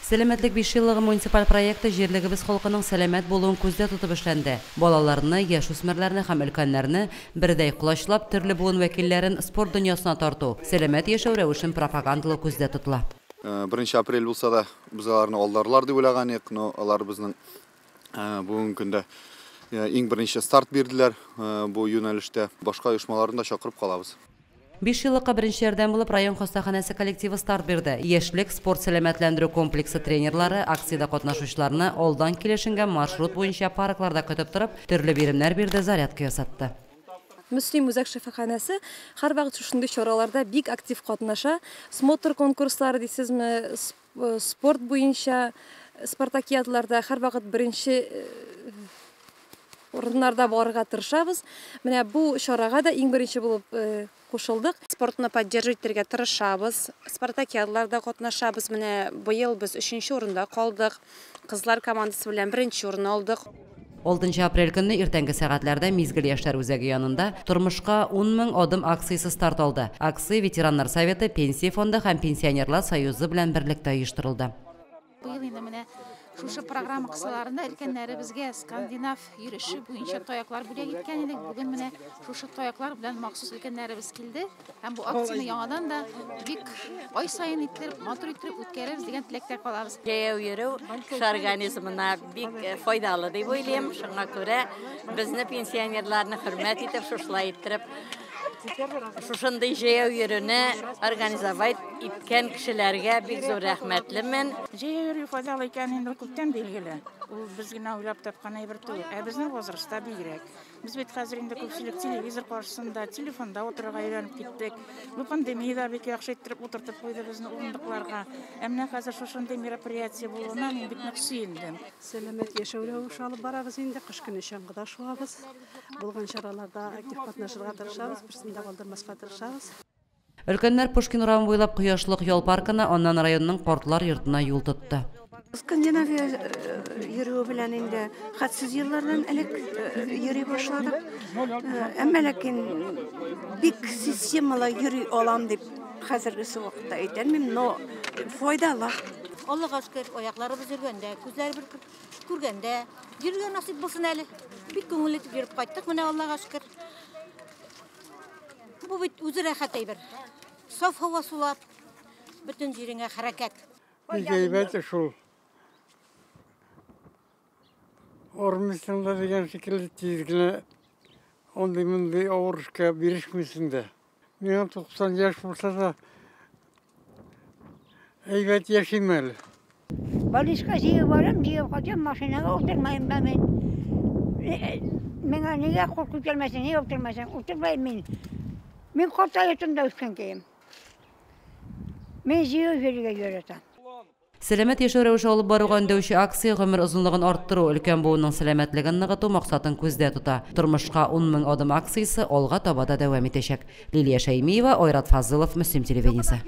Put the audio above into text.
Сәләмәтлек 5 еллыгы муниципаль проекты җирлегебез халкының сәламәт булуын күздә тотып эшләнде. Балаларны, яшүсмерләрне һәм өлкәннәрне бердәй кулачлап, төрле буын вәкилләрен спорт дөньясына тарту, сәламәт яшәү рәвешен пропагандалау күздә тотыла. 1 апрель булса да без аларны алдарлар дип уйлаган идек, но алар безнең бүгенге көндә иң беренче старт бирделәр бу юнәлештә. Башка оешмаларны да чакырып калабыз. 5 еллыкка беренче ярдәм булып район хастаханәсе коллективы старт бирде. Яшьлек спорт сәламәтләндерү комплексы тренерлары акциядә катнашучыларны алдан килешенгән маршрут буенча паркларда көтеп торып, төрле биремнәр бирде, зарядка ясатты. Мөслим үзәк шифаханәсе һәрвакыт шушындый чараларда бик актив катнаша. Смотр конкурслары дисезме, спорт буенча спартакиадларда һәрвакыт беренче урыннарда барырга тырышабыз. Менә бу чарага да иң беренче булып кушылдык. Спортны поддерживать итәргә тырышабыз. Спартакиадларда катнашабыз. Менә быел без 3нче урында калдык. Кызлар командасы белән 1нче урын алдык. 6 апрель көнне иртәнге сәгатьләрдә Мизгел яшьләр үзәге янында тормышка 10 000 адым акциясе старт алды. Акция Ветераннар советы, Пенсия фонды һәм Пенсионерлар союзы белән берлектә оештырылды. Быел инде менә шушы программа кысаларында өлкәннәре безгә скандинав йөреше буенча таяклар бүләк иткән идек. Бүген менә шушы таяклар белән махсус өлкәннәребез килде. Һәм бу акцияны яңадан да бик ай сайын иттереп, матур иттереп үткәрәбез дигән теләктә калабыз. Җәяү йөрү организмына бик файдалы дип уйлыйм. Шуңа күрә безне пенсионерларны хөрмәт итеп, шушылай иттереп шушындый җәяү йөрүне организовать иткән кешеләргә бик зур рәхмәтлемен. Җәяү йөрү файдалы икәнен инде күптән билгеле. Ул без генә уйлап тапкан әйбер түгел. Ә безнең возрастта бигрәк. Без бит хәзер инде күпчелек телевизор каршысында, телефонда утырырга өйрәнеп киттек. Бу пандемиядә бик яхшы иттереп утыртып куйды безне урындыкларга. Ә менә хәзер шушындый мероприятие булуына мин бик нык сөендем. Сәламәт яшәү рәвеше алып барабыз инде, кыш көне чаңгыда шуабыз. Булган чараларда актив катнашырга тырышабыз, берсен дә калдырмаска тырышабыз. Өлкәннәр Пушкин урамы буйлап Кояшлык ял паркына, аннан районның картлар йортына юл тотты. Скандинавия йөрү белән инде хәтсез еллардан элек йөри башладык. Әмма ләкин бик системалы йөри алам дип хәзерге вакытта әйтәм, но файдалы. Аллага шөкер, аякларыбыз йөргәндә, күзләр бер күргәндә, йөргән насыйп булсын әле. Бик күңелле итеп йөреп кайттык, менә Аллага шөкер. Бу бит үзе рәхәт әйбер. Саф һава сулап, бөтен җиреңә хәрәкәт. Әйбәт шул. Ормисында дигән шикелле тизгенә андый-мондый авыр эшкә бирешмисең дә. Миңа 90 яшь булса да әйбәт яшим әле. Балышка җыеп барам, җыеп кайтам, машинага утырмыйм мен. Миңа нигә куркып килмәсен, нигә утырмасам, утырмыйм мин. Мин картаятында үскән кем. Мен җыеп йөрергә яратам. Сәламәт яшәү рәвеше алып баруга өндәүче акция гомер озынлыгын арттыру, өлкән буынның сәламәтлеген ныгыту максатын күздә тота. Тормышка 10 000 адым акциясе алга таба да дәвам итәчәк. Лилия Шәймиева, Айрат Фазылов, Мөслим телевидениесе.